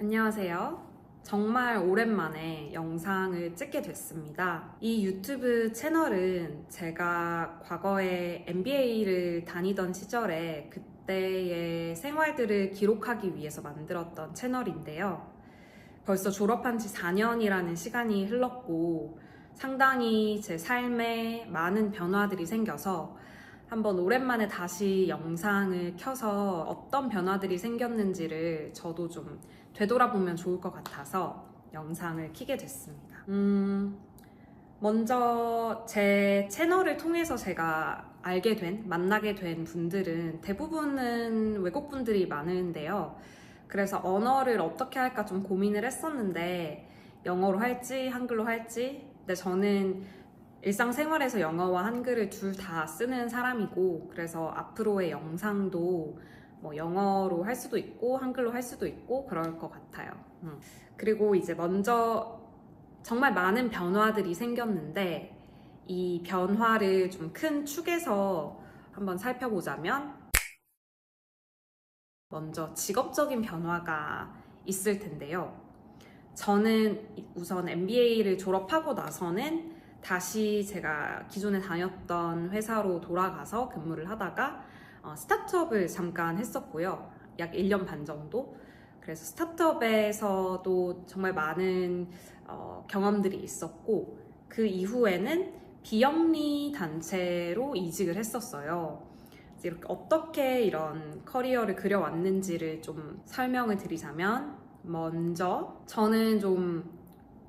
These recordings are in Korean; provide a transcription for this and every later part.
안녕하세요. 정말 오랜만에 영상을 찍게 됐습니다. 이 유튜브 채널은 제가 과거에 MBA를 다니던 시절에 그때의 생활들을 기록하기 위해서 만들었던 채널인데요. 벌써 졸업한 지 4년이라는 시간이 흘렀고 상당히 제 삶에 많은 변화들이 생겨서 한번 오랜만에 다시 영상을 켜서 어떤 변화들이 생겼는지를 저도 좀 되돌아보면 좋을 것 같아서 영상을 켜게 됐습니다. 먼저 제 채널을 통해서 제가 만나게 된 분들은 대부분은 외국 분들이 많은데요. 그래서 언어를 어떻게 할까 좀 고민을 했었는데 영어로 할지 한글로 할지. 근데 저는 일상생활에서 영어와 한글을 둘 다 쓰는 사람이고, 그래서 앞으로의 영상도 뭐 영어로 할 수도 있고 한글로 할 수도 있고 그럴 것 같아요. 그리고 이제 먼저 정말 많은 변화들이 생겼는데 이 변화를 좀 큰 축에서 한번 살펴보자면, 먼저 직업적인 변화가 있을 텐데요. 저는 우선 MBA를 졸업하고 나서는 다시 제가 기존에 다녔던 회사로 돌아가서 근무를 하다가 스타트업을 잠깐 했었고요. 약 1년 반 정도. 그래서 스타트업에서도 정말 많은 경험들이 있었고, 그 이후에는 비영리 단체로 이직을 했었어요. 이렇게 어떻게 이런 커리어를 그려왔는지를 좀 설명을 드리자면, 먼저 저는 좀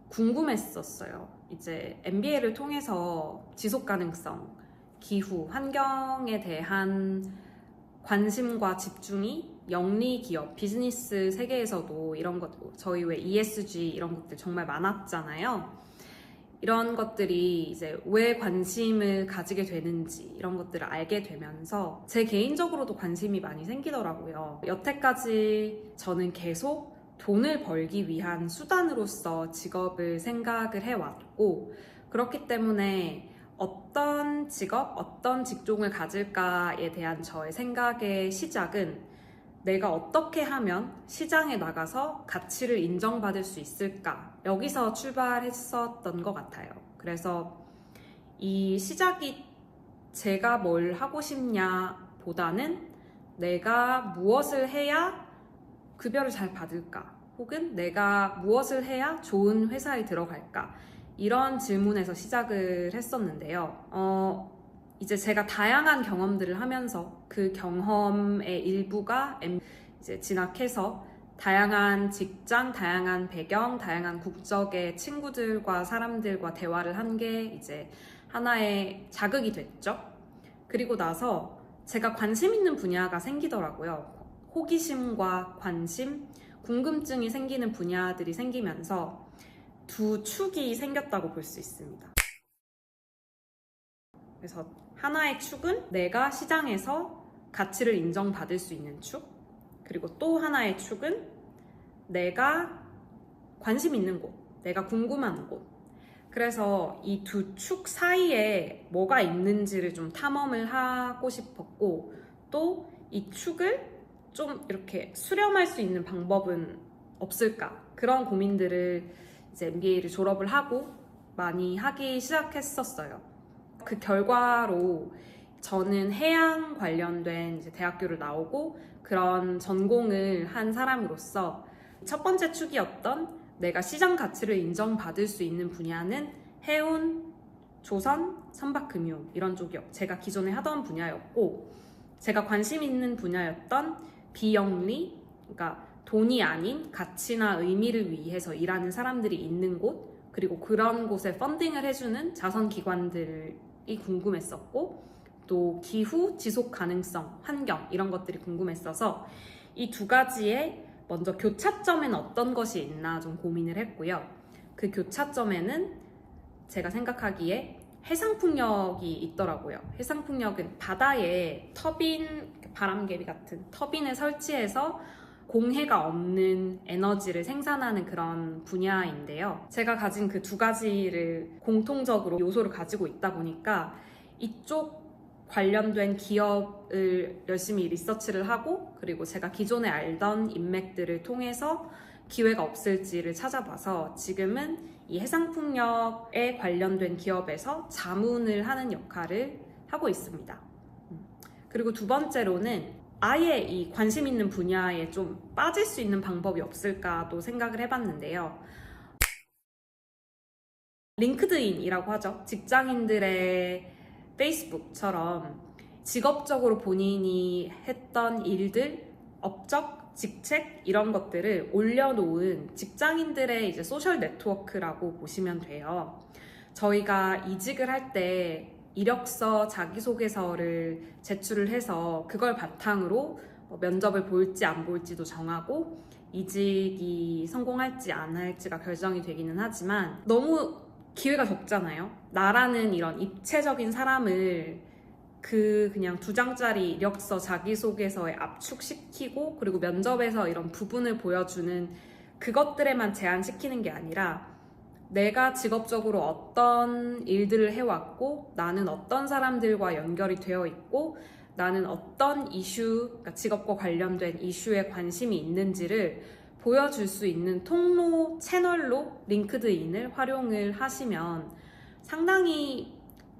궁금했었어요. 이제 MBA를 통해서 지속 가능성, 기후, 환경에 대한 관심과 집중이 영리 기업, 비즈니스 세계에서도 이런 것, 저희 왜 ESG 이런 것들 정말 많았잖아요. 이런 것들이 이제 왜 관심을 가지게 되는지 이런 것들을 알게 되면서 제 개인적으로도 관심이 많이 생기더라고요. 여태까지 저는 계속 돈을 벌기 위한 수단으로서 직업을 생각을 해왔고, 그렇기 때문에 어떤 직업, 어떤 직종을 가질까에 대한 저의 생각의 시작은 내가 어떻게 하면 시장에 나가서 가치를 인정받을 수 있을까? 여기서 출발했었던 것 같아요. 그래서 이 시작이 제가 뭘 하고 싶냐 보다는 내가 무엇을 해야 급여를 잘 받을까? 혹은 내가 무엇을 해야 좋은 회사에 들어갈까? 이런 질문에서 시작을 했었는데요. 이제 제가 다양한 경험들을 하면서 그 경험의 일부가 이제 진학해서 다양한 직장, 다양한 배경, 다양한 국적의 친구들과 사람들과 대화를 한 게 이제 하나의 자극이 됐죠. 그리고 나서 제가 관심 있는 분야가 생기더라고요. 호기심과 관심, 궁금증이 생기는 분야들이 생기면서 두 축이 생겼다고 볼 수 있습니다. 그래서 하나의 축은 내가 시장에서 가치를 인정받을 수 있는 축, 그리고 또 하나의 축은 내가 관심 있는 곳, 내가 궁금한 곳. 그래서 이 두 축 사이에 뭐가 있는지를 좀 탐험을 하고 싶었고, 또 이 축을 좀 이렇게 수렴할 수 있는 방법은 없을까? 그런 고민들을 이제 MBA를 졸업을 하고 많이 하기 시작했었어요. 그 결과로 저는 해양 관련된 이제 대학교를 나오고 그런 전공을 한 사람으로서 첫 번째 축이었던 내가 시장 가치를 인정받을 수 있는 분야는 해운, 조선, 선박금융 이런 쪽이 제가 기존에 하던 분야였고, 제가 관심 있는 분야였던 비영리, 그러니까 돈이 아닌 가치나 의미를 위해서 일하는 사람들이 있는 곳, 그리고 그런 곳에 펀딩을 해주는 자선기관들이 궁금했었고, 또 기후, 지속 가능성, 환경 이런 것들이 궁금했어서 이 두 가지의 먼저 교차점에는 어떤 것이 있나 좀 고민을 했고요. 그 교차점에는 제가 생각하기에 해상풍력이 있더라고요. 해상풍력은 바다에 터빈, 바람개비 같은 터빈을 설치해서 공해가 없는 에너지를 생산하는 그런 분야인데요. 제가 가진 그 두 가지를 공통적으로 요소를 가지고 있다 보니까 이쪽 관련된 기업을 열심히 리서치를 하고, 그리고 제가 기존에 알던 인맥들을 통해서 기회가 없을지를 찾아봐서 지금은 이 해상풍력에 관련된 기업에서 자문을 하는 역할을 하고 있습니다. 그리고 두 번째로는 아예 이 관심 있는 분야에 좀 빠질 수 있는 방법이 없을까도 생각을 해봤는데요. 링크드인이라고 하죠. 직장인들의 페이스북처럼 직업적으로 본인이 했던 일들, 업적, 직책 이런 것들을 올려놓은 직장인들의 이제 소셜 네트워크라고 보시면 돼요. 저희가 이직을 할 때 이력서, 자기소개서를 제출을 해서 그걸 바탕으로 면접을 볼지 안 볼지도 정하고 이직이 성공할지 안 할지가 결정이 되기는 하지만 너무 기회가 적잖아요. 나라는 이런 입체적인 사람을 그냥 2장짜리 이력서 자기소개서에 압축시키고 그리고 면접에서 이런 부분을 보여주는 그것들에만 제한시키는 게 아니라 내가 직업적으로 어떤 일들을 해왔고 나는 어떤 사람들과 연결이 되어 있고 나는 어떤 이슈, 그러니까 직업과 관련된 이슈에 관심이 있는지를 보여줄 수 있는 통로, 채널로 링크드인을 활용을 하시면 상당히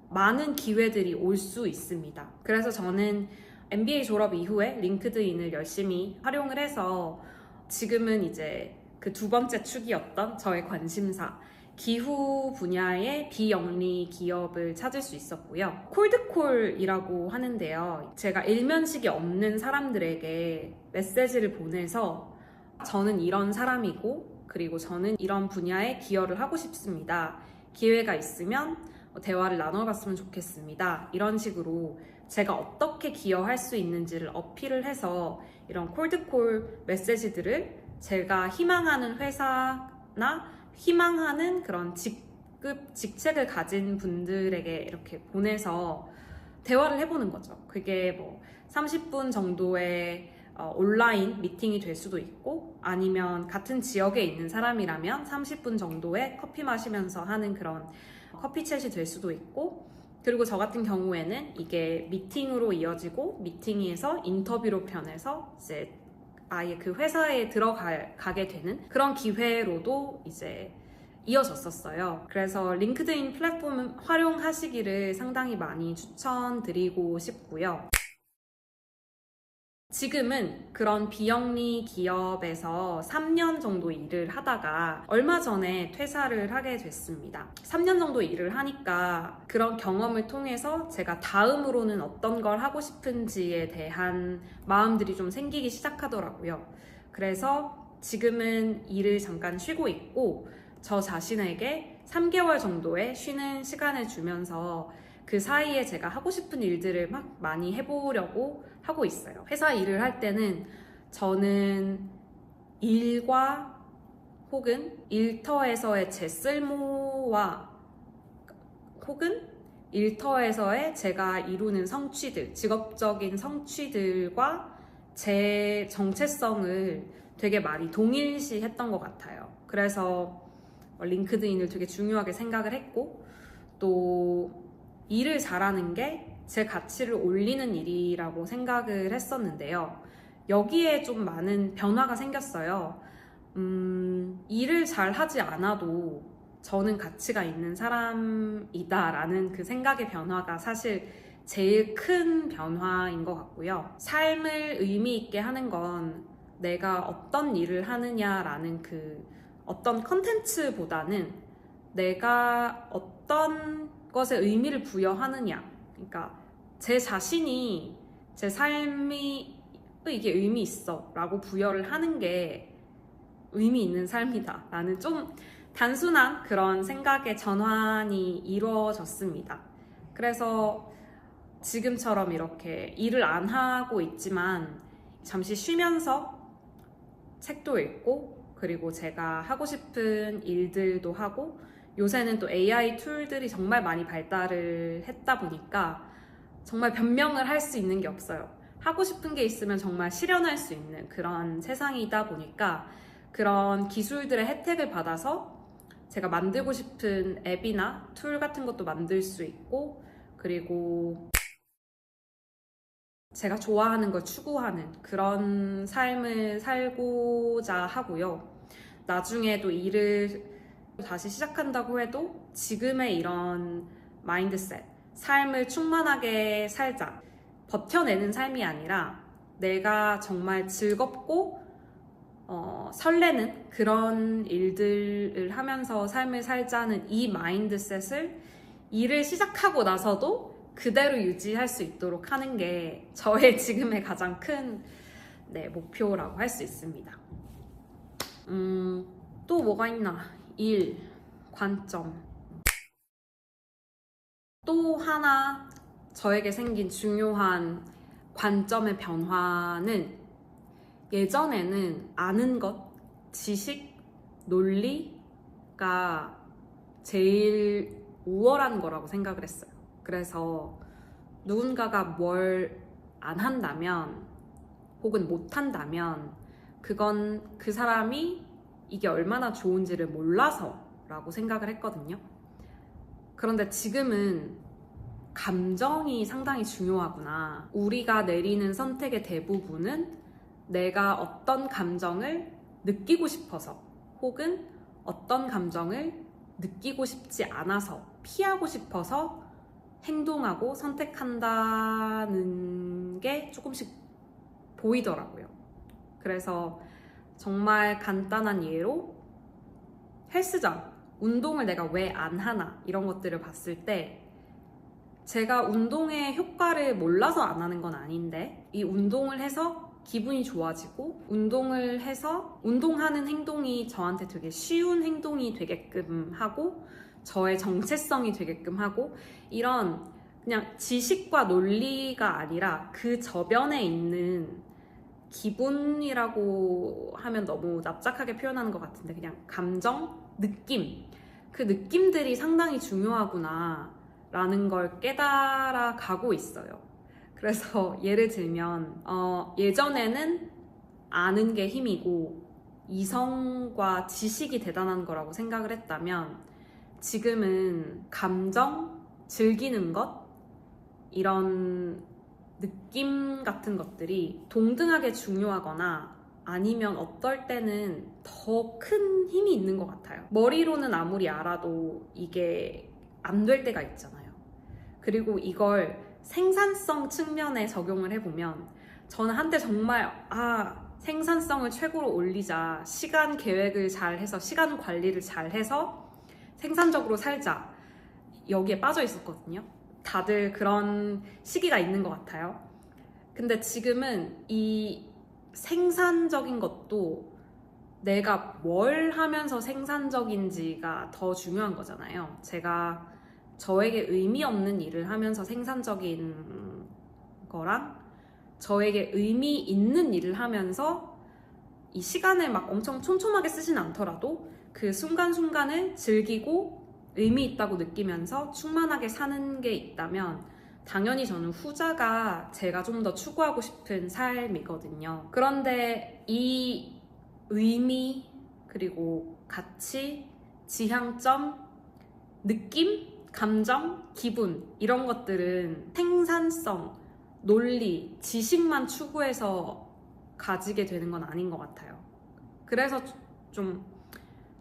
많은 기회들이 올 수 있습니다. 그래서 저는 MBA 졸업 이후에 링크드인을 열심히 활용을 해서 지금은 이제 그 두 번째 축이었던 저의 관심사, 기후 분야의 비영리 기업을 찾을 수 있었고요. 콜드콜이라고 하는데요. 제가 일면식이 없는 사람들에게 메시지를 보내서 저는 이런 사람이고 그리고 저는 이런 분야에 기여를 하고 싶습니다. 기회가 있으면 대화를 나눠봤으면 좋겠습니다. 이런 식으로 제가 어떻게 기여할 수 있는지를 어필을 해서 이런 콜드콜 메시지들을 제가 희망하는 회사나 희망하는 그런 직책을 가진 분들에게 이렇게 보내서 대화를 해보는 거죠. 그게 뭐 30분 정도의 온라인 미팅이 될 수도 있고 아니면 같은 지역에 있는 사람이라면 30분 정도의 커피 마시면서 하는 그런 커피 챗이 될 수도 있고 그리고 저 같은 경우에는 이게 미팅으로 이어지고 미팅에서 인터뷰로 변해서 이제 아예 그 회사에 들어가게 되는 그런 기회로도 이제 이어졌었어요. 그래서 링크드인 플랫폼 활용하시기를 상당히 많이 추천드리고 싶고요. 지금은 그런 비영리 기업에서 3년 정도 일을 하다가 얼마 전에 퇴사를 하게 됐습니다. 3년 정도 일을 하니까 그런 경험을 통해서 제가 다음으로는 어떤 걸 하고 싶은지에 대한 마음들이 좀 생기기 시작하더라고요. 그래서 지금은 일을 잠깐 쉬고 있고 저 자신에게 3개월 정도의 쉬는 시간을 주면서 그 사이에 제가 하고 싶은 일들을 막 많이 해보려고 하고 있어요. 회사 일을 할 때는 저는 일과 혹은 일터에서의 제 쓸모와 혹은 일터에서의 제가 이루는 성취들, 직업적인 성취들과 제 정체성을 되게 많이 동일시했던 것 같아요. 그래서 링크드인을 되게 중요하게 생각을 했고 또 일을 잘하는 게 제 가치를 올리는 일이라고 생각을 했었는데요. 여기에 좀 많은 변화가 생겼어요. 일을 잘 하지 않아도 저는 가치가 있는 사람이다라는 그 생각의 변화가 사실 제일 큰 변화인 것 같고요. 삶을 의미 있게 하는 건 내가 어떤 일을 하느냐라는 그 어떤 컨텐츠보다는 내가 어떤 것에 의미를 부여하느냐, 그러니까 제 자신이 제 삶이 이게 의미 있어 라고 부여를 하는 게 의미 있는 삶이다 라는 좀 단순한 그런 생각의 전환이 이루어졌습니다. 그래서 지금처럼 이렇게 일을 안 하고 있지만 잠시 쉬면서 책도 읽고 그리고 제가 하고 싶은 일들도 하고 요새는 또 AI 툴들이 정말 많이 발달을 했다 보니까 정말 변명을 할 수 있는 게 없어요. 하고 싶은 게 있으면 정말 실현할 수 있는 그런 세상이다 보니까 그런 기술들의 혜택을 받아서 제가 만들고 싶은 앱이나 툴 같은 것도 만들 수 있고 그리고 제가 좋아하는 걸 추구하는 그런 삶을 살고자 하고요. 나중에도 일을 다시 시작한다고 해도 지금의 이런 마인드셋, 삶을 충만하게 살자, 버텨내는 삶이 아니라 내가 정말 즐겁고 설레는 그런 일들을 하면서 삶을 살자는 이 마인드셋을 일을 시작하고 나서도 그대로 유지할 수 있도록 하는 게 저의 지금의 가장 큰 목표라고 할 수 있습니다. 또 뭐가 있나? 일, 관점. 또 하나 저에게 생긴 중요한 관점의 변화는 예전에는 아는 것, 지식, 논리가 제일 우월한 거라고 생각을 했어요. 그래서 누군가가 뭘 안 한다면 혹은 못 한다면 그건 그 사람이 이게 얼마나 좋은지를 몰라서라고 생각을 했거든요. 그런데 지금은 감정이 상당히 중요하구나. 우리가 내리는 선택의 대부분은 내가 어떤 감정을 느끼고 싶어서 혹은 어떤 감정을 느끼고 싶지 않아서 피하고 싶어서 행동하고 선택한다는 게 조금씩 보이더라고요. 그래서 정말 간단한 예로 헬스장, 운동을 내가 왜 안 하나 이런 것들을 봤을 때 제가 운동의 효과를 몰라서 안 하는 건 아닌데 이 운동을 해서 기분이 좋아지고 운동을 해서 운동하는 행동이 저한테 되게 쉬운 행동이 되게끔 하고 저의 정체성이 되게끔 하고 이런 그냥 지식과 논리가 아니라 그 저변에 있는 기분이라고 하면 너무 납작하게 표현하는 것 같은데 그냥 감정, 느낌 그 느낌들이 상당히 중요하구나 라는 걸 깨달아 가고 있어요. 그래서 예를 들면 예전에는 아는 게 힘이고 이성과 지식이 대단한 거라고 생각을 했다면 지금은 감정, 즐기는 것 이런 느낌 같은 것들이 동등하게 중요하거나 아니면 어떨 때는 더 큰 힘이 있는 것 같아요. 머리로는 아무리 알아도 이게 안 될 때가 있잖아요. 그리고 이걸 생산성 측면에 적용을 해보면 저는 한때 정말 생산성을 최고로 올리자, 시간 계획을 잘 해서 시간 관리를 잘 해서 생산적으로 살자 여기에 빠져 있었거든요. 다들 그런 시기가 있는 것 같아요. 근데 지금은 이 생산적인 것도 내가 뭘 하면서 생산적인지가 더 중요한 거잖아요. 제가 저에게 의미 없는 일을 하면서 생산적인 거랑 저에게 의미 있는 일을 하면서 이 시간을 막 엄청 촘촘하게 쓰진 않더라도 그 순간순간을 즐기고 의미 있다고 느끼면서 충만하게 사는 게 있다면 당연히 저는 후자가 제가 좀 더 추구하고 싶은 삶이거든요. 그런데 이 의미, 그리고 가치, 지향점, 느낌, 감정, 기분 이런 것들은 생산성, 논리, 지식만 추구해서 가지게 되는 건 아닌 것 같아요. 그래서 좀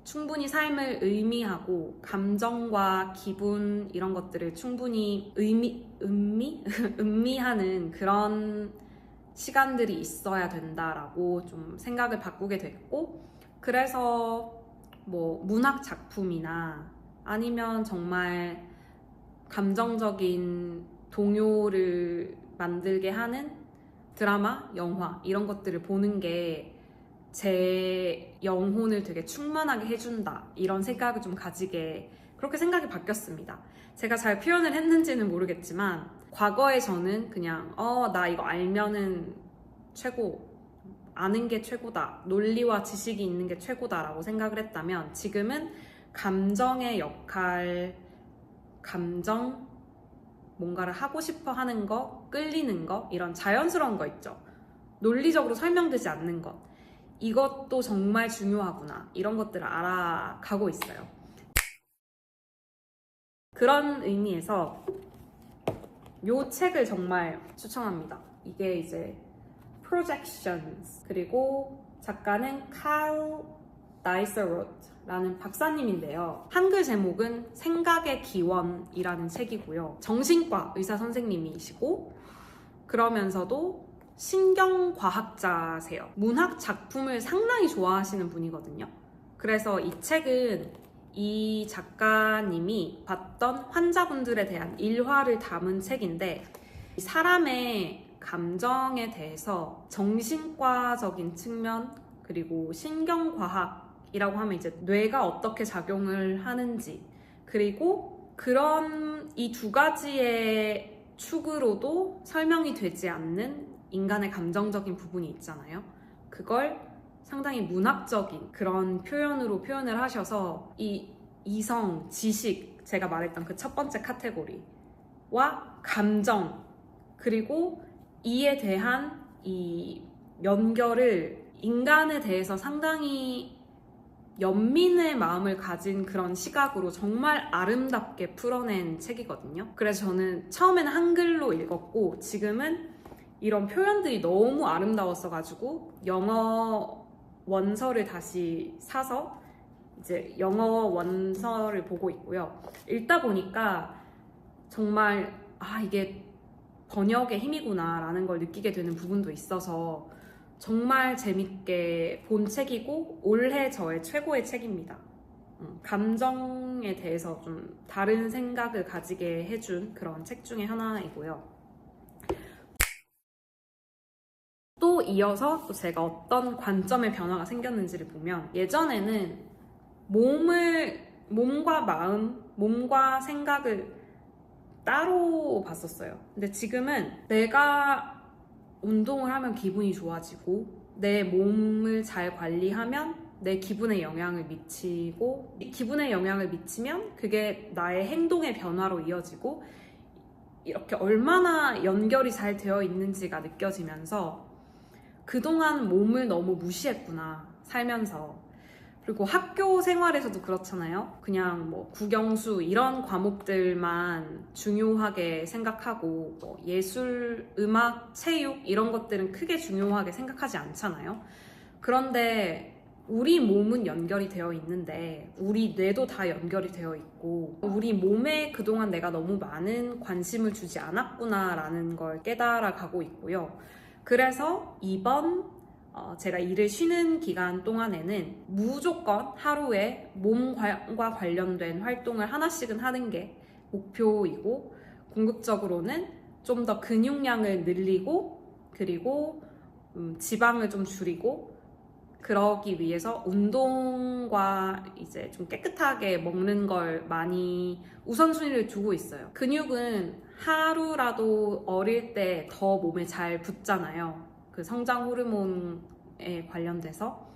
충분히 삶을 의미하고 감정과 기분 이런 것들을 충분히 음미하는 그런 시간들이 있어야 된다라고 좀 생각을 바꾸게 됐고 그래서 뭐 문학 작품이나 아니면 정말 감정적인 동요를 만들게 하는 드라마, 영화 이런 것들을 보는 게 제 영혼을 되게 충만하게 해준다 이런 생각을 좀 가지게 그렇게 생각이 바뀌었습니다. 제가 잘 표현을 했는지는 모르겠지만 과거에 저는 그냥 나 이거 알면은 최고, 아는 게 최고다, 논리와 지식이 있는 게 최고다라고 생각을 했다면 지금은 감정의 역할, 감정, 뭔가를 하고 싶어 하는 거, 끌리는 거 이런 자연스러운 거 있죠. 논리적으로 설명되지 않는 것 이것도 정말 중요하구나 이런 것들을 알아가고 있어요. 그런 의미에서 이 책을 정말 추천합니다. 이게 이제 Projections 그리고 작가는 칼 나이서롯라는 박사님인데요. 한글 제목은 생각의 기원이라는 책이고요. 정신과 의사 선생님이시고 그러면서도 신경과학자세요. 문학 작품을 상당히 좋아하시는 분이거든요. 그래서 이 책은 이 작가님이 봤던 환자분들에 대한 일화를 담은 책인데 사람의 감정에 대해서 정신과적인 측면 그리고 신경과학이라고 하면 이제 뇌가 어떻게 작용을 하는지 그리고 그런 이 두 가지의 축으로도 설명이 되지 않는 인간의 감정적인 부분이 있잖아요. 그걸 상당히 문학적인 그런 표현으로 표현을 하셔서 이 이성, 지식, 제가 말했던 그 첫 번째 카테고리와 감정 그리고 이에 대한 이 연결을 인간에 대해서 상당히 연민의 마음을 가진 그런 시각으로 정말 아름답게 풀어낸 책이거든요. 그래서 저는 처음에는 한글로 읽었고 지금은 이런 표현들이 너무 아름다웠어가지고 영어 원서를 다시 사서 이제 영어 원서를 보고 있고요. 읽다 보니까 정말 이게 번역의 힘이구나 라는 걸 느끼게 되는 부분도 있어서 정말 재밌게 본 책이고 올해 저의 최고의 책입니다. 감정에 대해서 좀 다른 생각을 가지게 해준 그런 책 중에 하나이고요. 또 이어서 또 제가 어떤 관점의 변화가 생겼는지를 보면 예전에는 몸과 마음, 몸과 생각을 따로 봤었어요. 근데 지금은 내가 운동을 하면 기분이 좋아지고 내 몸을 잘 관리하면 내 기분에 영향을 미치고 기분에 영향을 미치면 그게 나의 행동의 변화로 이어지고 이렇게 얼마나 연결이 잘 되어 있는지가 느껴지면서 그동안 몸을 너무 무시했구나 살면서. 그리고 학교 생활에서도 그렇잖아요. 그냥 뭐 국영수 이런 과목들만 중요하게 생각하고 뭐 예술, 음악, 체육 이런 것들은 크게 중요하게 생각하지 않잖아요. 그런데 우리 몸은 연결이 되어 있는데 우리 뇌도 다 연결이 되어 있고 우리 몸에 그동안 내가 너무 많은 관심을 주지 않았구나 라는 걸 깨달아 가고 있고요. 그래서 이번 제가 일을 쉬는 기간 동안에는 무조건 하루에 몸과 관련된 활동을 하나씩은 하는 게 목표이고 궁극적으로는 좀 더 근육량을 늘리고 그리고 지방을 좀 줄이고 그러기 위해서 운동과 이제 좀 깨끗하게 먹는 걸 많이 우선순위를 두고 있어요. 근육은 하루라도 어릴 때 더 몸에 잘 붙잖아요. 그 성장 호르몬에 관련돼서.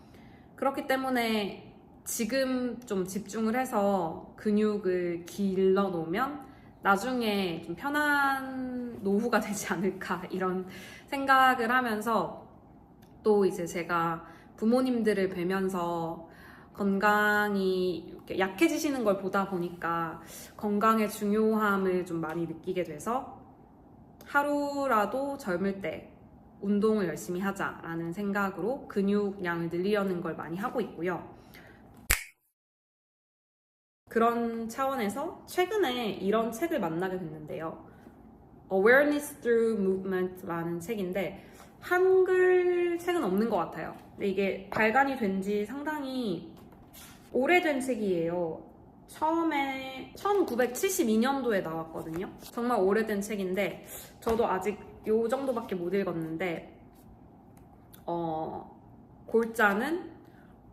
그렇기 때문에 지금 좀 집중을 해서 근육을 길러 놓으면 나중에 좀 편한 노후가 되지 않을까 이런 생각을 하면서 또 이제 제가 부모님들을 뵈면서 건강이 이렇게 약해지시는 걸 보다 보니까 건강의 중요함을 좀 많이 느끼게 돼서 하루라도 젊을 때 운동을 열심히 하자라는 생각으로 근육량을 늘리려는 걸 많이 하고 있고요. 그런 차원에서 최근에 이런 책을 만나게 됐는데요. Awareness Through Movement라는 책인데 한글 책은 없는 것 같아요. 근데 이게 발간이 된 지 상당히 오래된 책이에요. 처음에 1972년도에 나왔거든요. 정말 오래된 책인데 저도 아직 요 정도밖에 못 읽었는데 골자는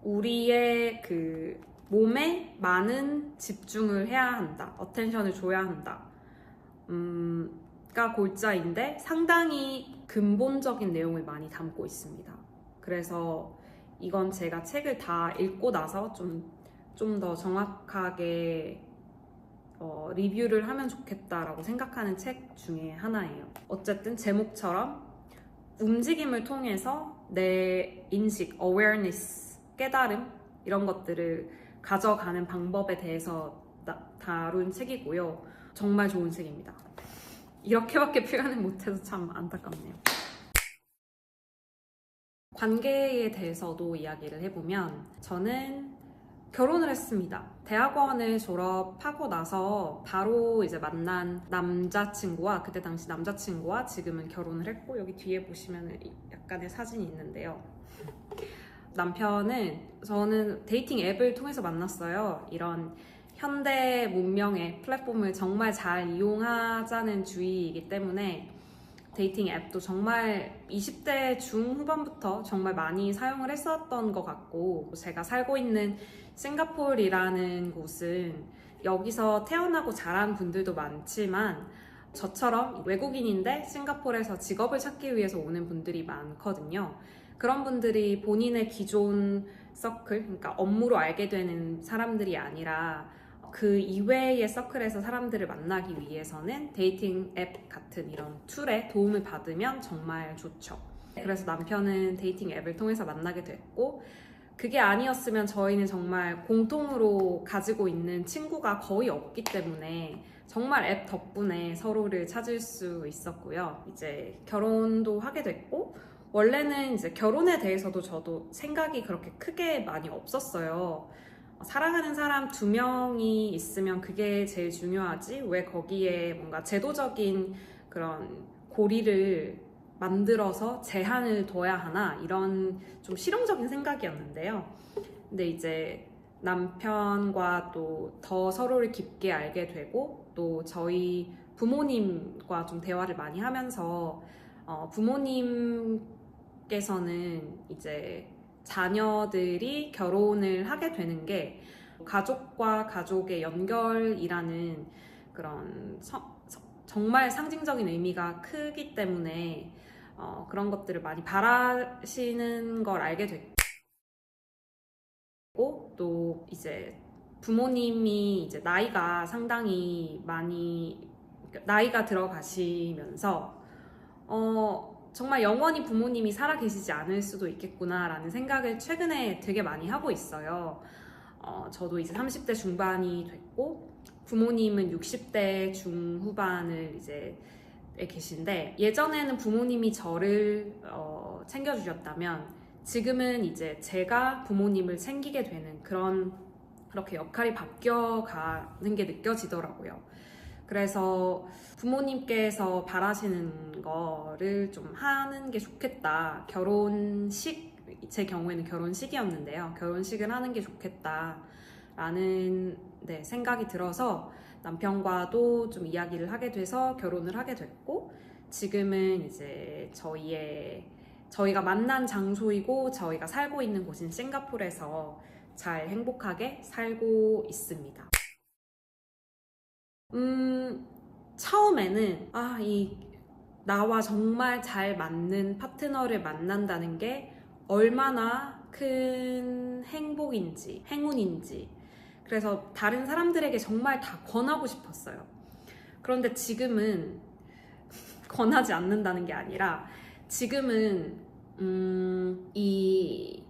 우리의 그 몸에 많은 집중을 해야 한다. 어텐션을 줘야 한다. 가 골자인데 상당히 근본적인 내용을 많이 담고 있습니다. 그래서 이건 제가 책을 다 읽고 나서 좀 더 정확하게 리뷰를 하면 좋겠다라고 생각하는 책 중에 하나예요. 어쨌든 제목처럼 움직임을 통해서 내 인식, awareness, 깨달음 이런 것들을 가져가는 방법에 대해서 다룬 책이고요. 정말 좋은 책입니다. 이렇게밖에 표현을 못해서 참 안타깝네요. 관계에 대해서도 이야기를 해보면 저는 결혼을 했습니다. 대학원을 졸업하고 나서 바로 이제 만난 남자친구와, 그때 당시 남자친구와 지금은 결혼을 했고, 여기 뒤에 보시면 약간의 사진이 있는데요. 남편은, 저는 데이팅 앱을 통해서 만났어요. 이런 현대 문명의 플랫폼을 정말 잘 이용하자는 주의이기 때문에 데이팅 앱도 정말 20대 중후반부터 정말 많이 사용을 했었던 것 같고, 제가 살고 있는 싱가포르라는 곳은 여기서 태어나고 자란 분들도 많지만 저처럼 외국인인데 싱가포르에서 직업을 찾기 위해서 오는 분들이 많거든요. 그런 분들이 본인의 기존 서클, 그러니까 업무로 알게 되는 사람들이 아니라 그 이외의 서클에서 사람들을 만나기 위해서는 데이팅 앱 같은 이런 툴에 도움을 받으면 정말 좋죠. 그래서 남편은 데이팅 앱을 통해서 만나게 됐고, 그게 아니었으면 저희는 정말 공통으로 가지고 있는 친구가 거의 없기 때문에 정말 앱 덕분에 서로를 찾을 수 있었고요. 이제 결혼도 하게 됐고, 원래는 이제 결혼에 대해서도 저도 생각이 그렇게 크게 많이 없었어요. 사랑하는 사람 2명이 있으면 그게 제일 중요하지, 왜 거기에 뭔가 제도적인 그런 고리를 만들어서 제한을 둬야 하나, 이런 좀 실용적인 생각이었는데요. 근데 이제 남편과 또 더 서로를 깊게 알게 되고, 또 저희 부모님과 좀 대화를 많이 하면서 부모님께서는 이제 자녀들이 결혼을 하게 되는 게 가족과 가족의 연결이라는 그런 정말 상징적인 의미가 크기 때문에 그런 것들을 많이 바라시는 걸 알게 됐고, 또 이제 부모님이 이제 나이가 상당히 많이, 나이가 들어가시면서 정말 영원히 부모님이 살아계시지 않을 수도 있겠구나라는 생각을 최근에 되게 많이 하고 있어요. 저도 이제 30대 중반이 됐고, 부모님은 60대 중후반을 이제 계신데, 예전에는 부모님이 저를 챙겨주셨다면 지금은 이제 제가 부모님을 챙기게 되는 그렇게 역할이 바뀌어가는 게 느껴지더라고요. 그래서 부모님께서 바라시는 거를 좀 하는 게 좋겠다. 결혼식, 제 경우에는 결혼식이었는데요. 결혼식을 하는 게 좋겠다라는 생각이 들어서 남편과도 좀 이야기를 하게 돼서 결혼을 하게 됐고, 지금은 이제 저희가 만난 장소이고 저희가 살고 있는 곳인 싱가포르에서 잘 행복하게 살고 있습니다. 처음에는 나와 정말 잘 맞는 파트너를 만난다는 게 얼마나 큰 행복인지, 행운인지, 그래서 다른 사람들에게 정말 다 권하고 싶었어요. 그런데 지금은 권하지 않는다는 게 아니라, 지금은 이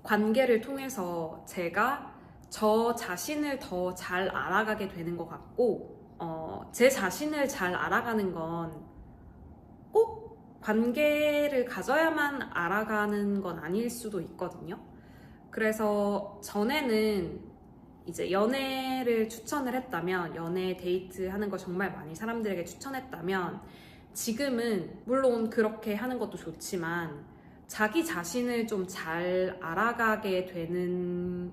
관계를 통해서 제가 저 자신을 더 잘 알아가게 되는 것 같고, 제 자신을 잘 알아가는 건 꼭 관계를 가져야만 알아가는 건 아닐 수도 있거든요. 그래서 전에는 이제 연애를 추천을 했다면, 연애 데이트 하는 거 정말 많이 사람들에게 추천했다면, 지금은 물론 그렇게 하는 것도 좋지만 자기 자신을 좀 잘 알아가게 되는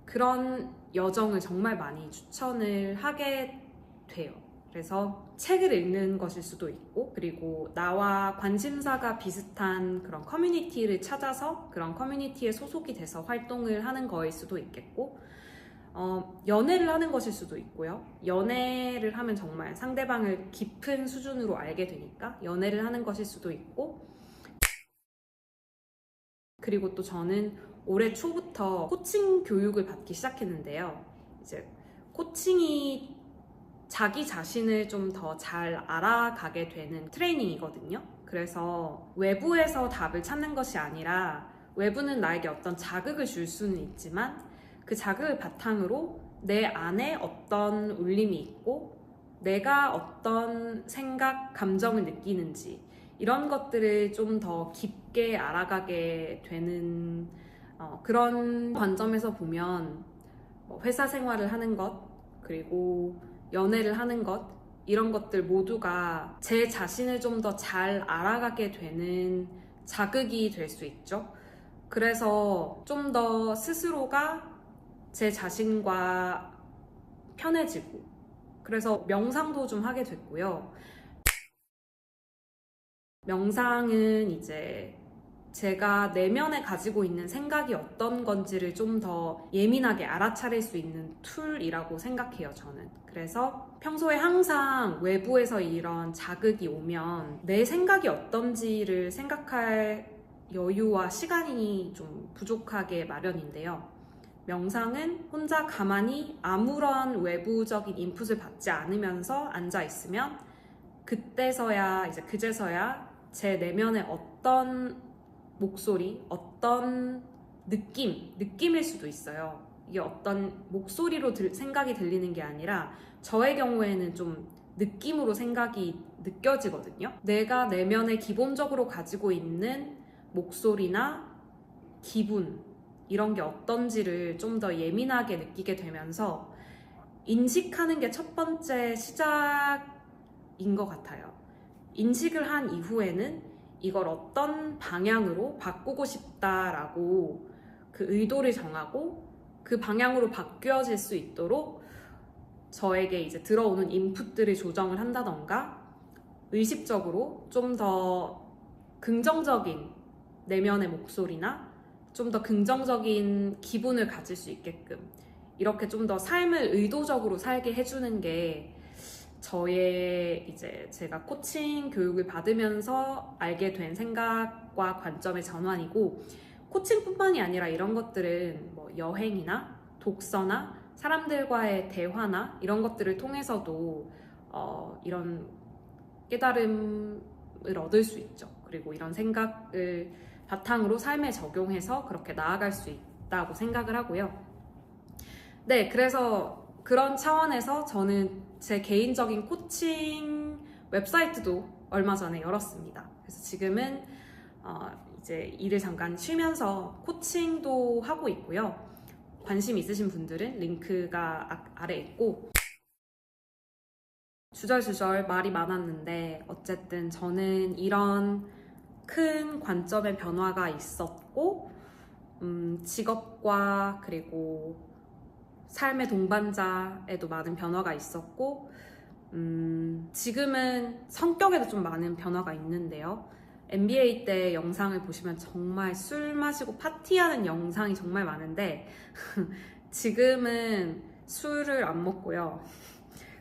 그런 여정을 정말 많이 추천을 하게 돼요. 그래서 책을 읽는 것일 수도 있고, 그리고 나와 관심사가 비슷한 그런 커뮤니티를 찾아서 그런 커뮤니티에 소속이 돼서 활동을 하는 거일 수도 있겠고, 연애를 하는 것일 수도 있고요. 연애를 하면 정말 상대방을 깊은 수준으로 알게 되니까 연애를 하는 것일 수도 있고, 그리고 또 저는 올해 초부터 코칭 교육을 받기 시작했는데요. 이제 코칭이 자기 자신을 좀 더 잘 알아가게 되는 트레이닝이거든요. 그래서 외부에서 답을 찾는 것이 아니라, 외부는 나에게 어떤 자극을 줄 수는 있지만 그 자극을 바탕으로 내 안에 어떤 울림이 있고 내가 어떤 생각, 감정을 느끼는지, 이런 것들을 좀 더 깊게 알아가게 되는 그런 관점에서 보면 회사 생활을 하는 것, 그리고 연애를 하는 것, 이런 것들 모두가 제 자신을 좀 더 잘 알아가게 되는 자극이 될 수 있죠. 그래서 좀 더 스스로가 제 자신과 편해지고, 그래서 명상도 좀 하게 됐고요. 명상은 이제 제가 내면에 가지고 있는 생각이 어떤 건지를 좀 더 예민하게 알아차릴 수 있는 툴이라고 생각해요, 저는. 그래서 평소에 항상 외부에서 이런 자극이 오면 내 생각이 어떤지를 생각할 여유와 시간이 좀 부족하게 마련인데요. 명상은 혼자 가만히 아무런 외부적인 인풋을 받지 않으면서 앉아 있으면 그제서야 제 내면의 어떤 목소리, 어떤 느낌일 수도 있어요. 이게 어떤 목소리로 생각이 들리는 게 아니라 저의 경우에는 좀 느낌으로 생각이 느껴지거든요. 내가 내면에 기본적으로 가지고 있는 목소리나 기분, 이런 게 어떤지를 좀 더 예민하게 느끼게 되면서 인식하는 게 첫 번째 시작인 것 같아요. 인식을 한 이후에는 이걸 어떤 방향으로 바꾸고 싶다라고 그 의도를 정하고 그 방향으로 바뀌어질 수 있도록 저에게 이제 들어오는 인풋들을 조정을 한다던가 의식적으로 좀 더 긍정적인 내면의 목소리나 좀 더 긍정적인 기분을 가질 수 있게끔 이렇게 좀 더 삶을 의도적으로 살게 해주는 게 저의 이제 제가 코칭 교육을 받으면서 알게 된 생각과 관점의 전환이고, 코칭뿐만이 아니라 이런 것들은 뭐 여행이나 독서나 사람들과의 대화나 이런 것들을 통해서도 이런 깨달음을 얻을 수 있죠. 그리고 이런 생각을 바탕으로 삶에 적용해서 그렇게 나아갈 수 있다고 생각을 하고요. 네, 그래서 그런 차원에서 저는 제 개인적인 코칭 웹사이트도 얼마 전에 열었습니다. 그래서 지금은 이제 일을 잠깐 쉬면서 코칭도 하고 있고요. 관심 있으신 분들은 링크가 아래 있고, 주절주절 말이 많았는데 어쨌든 저는 이런 큰 관점의 변화가 있었고, 직업과 그리고 삶의 동반자에도 많은 변화가 있었고, 지금은 성격에도 좀 많은 변화가 있는데요. MBA 때 영상을 보시면 정말 술 마시고 파티하는 영상이 정말 많은데 지금은 술을 안 먹고요.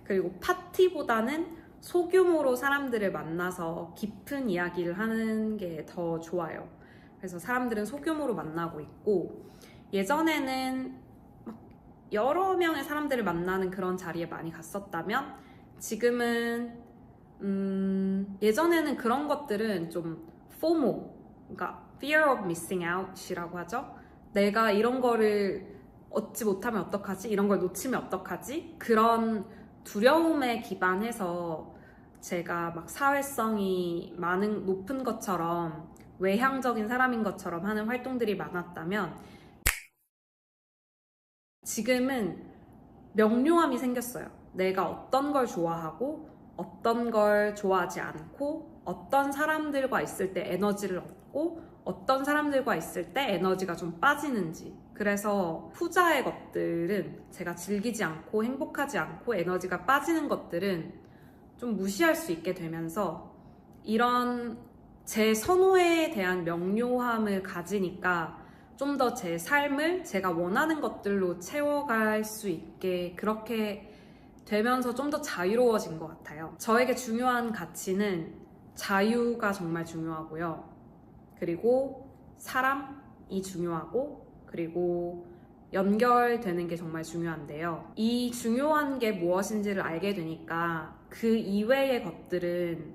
그리고 파티보다는 소규모로 사람들을 만나서 깊은 이야기를 하는 게 더 좋아요. 그래서 사람들은 소규모로 만나고 있고, 예전에는 여러 명의 사람들을 만나는 그런 자리에 많이 갔었다면 지금은 예전에는 그런 것들은 좀 FOMO, 그러니까 Fear of Missing Out이라고 하죠. 내가 이런 거를 얻지 못하면 어떡하지? 이런 걸 놓치면 어떡하지? 그런 두려움에 기반해서 제가 막 사회성이 높은 것처럼 외향적인 사람인 것처럼 하는 활동들이 많았다면 지금은 명료함이 생겼어요. 내가 어떤 걸 좋아하고 어떤 걸 좋아하지 않고 어떤 사람들과 있을 때 에너지를 얻고 어떤 사람들과 있을 때 에너지가 좀 빠지는지. 그래서 후자의 것들은 제가 즐기지 않고 행복하지 않고 에너지가 빠지는 것들은 좀 무시할 수 있게 되면서 이런 제 선호에 대한 명료함을 가지니까 좀 더 제 삶을 제가 원하는 것들로 채워갈 수 있게 그렇게 되면서 좀 더 자유로워진 것 같아요. 저에게 중요한 가치는 자유가 정말 중요하고요. 그리고 사람이 중요하고, 그리고 연결되는 게 정말 중요한데요. 이 중요한 게 무엇인지를 알게 되니까 그 이외의 것들은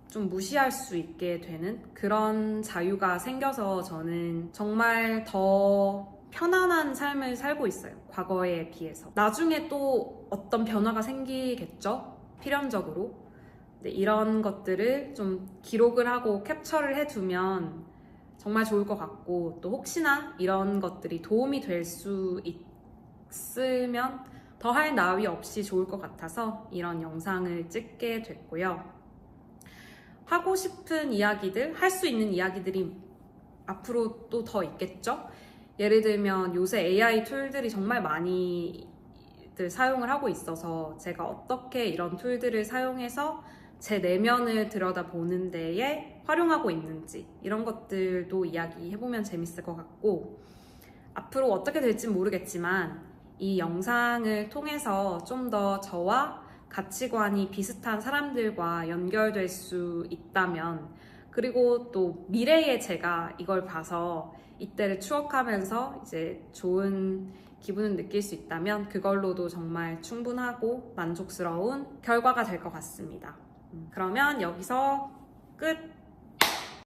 좀 무시할 수 있게 되는 그런 자유가 생겨서 저는 정말 더 편안한 삶을 살고 있어요. 과거에 비해서. 나중에 또 어떤 변화가 생기겠죠? 필연적으로. 네, 이런 것들을 좀 기록을 하고 캡처를 해두면 정말 좋을 것 같고, 또 혹시나 이런 것들이 도움이 될 수 쓰면 더할 나위 없이 좋을 것 같아서 이런 영상을 찍게 됐고요. 하고 싶은 이야기들, 할 수 있는 이야기들이 앞으로 또 더 있겠죠? 예를 들면 요새 AI 툴들이 정말 많이들 사용을 하고 있어서 제가 어떻게 이런 툴들을 사용해서 제 내면을 들여다보는 데에 활용하고 있는지 이런 것들도 이야기해보면 재밌을 것 같고, 앞으로 어떻게 될지 모르겠지만 이 영상을 통해서 좀 더 저와 가치관이 비슷한 사람들과 연결될 수 있다면, 그리고 또 미래의 제가 이걸 봐서 이때를 추억하면서 이제 좋은 기분을 느낄 수 있다면 그걸로도 정말 충분하고 만족스러운 결과가 될 것 같습니다. 그러면 여기서 끝!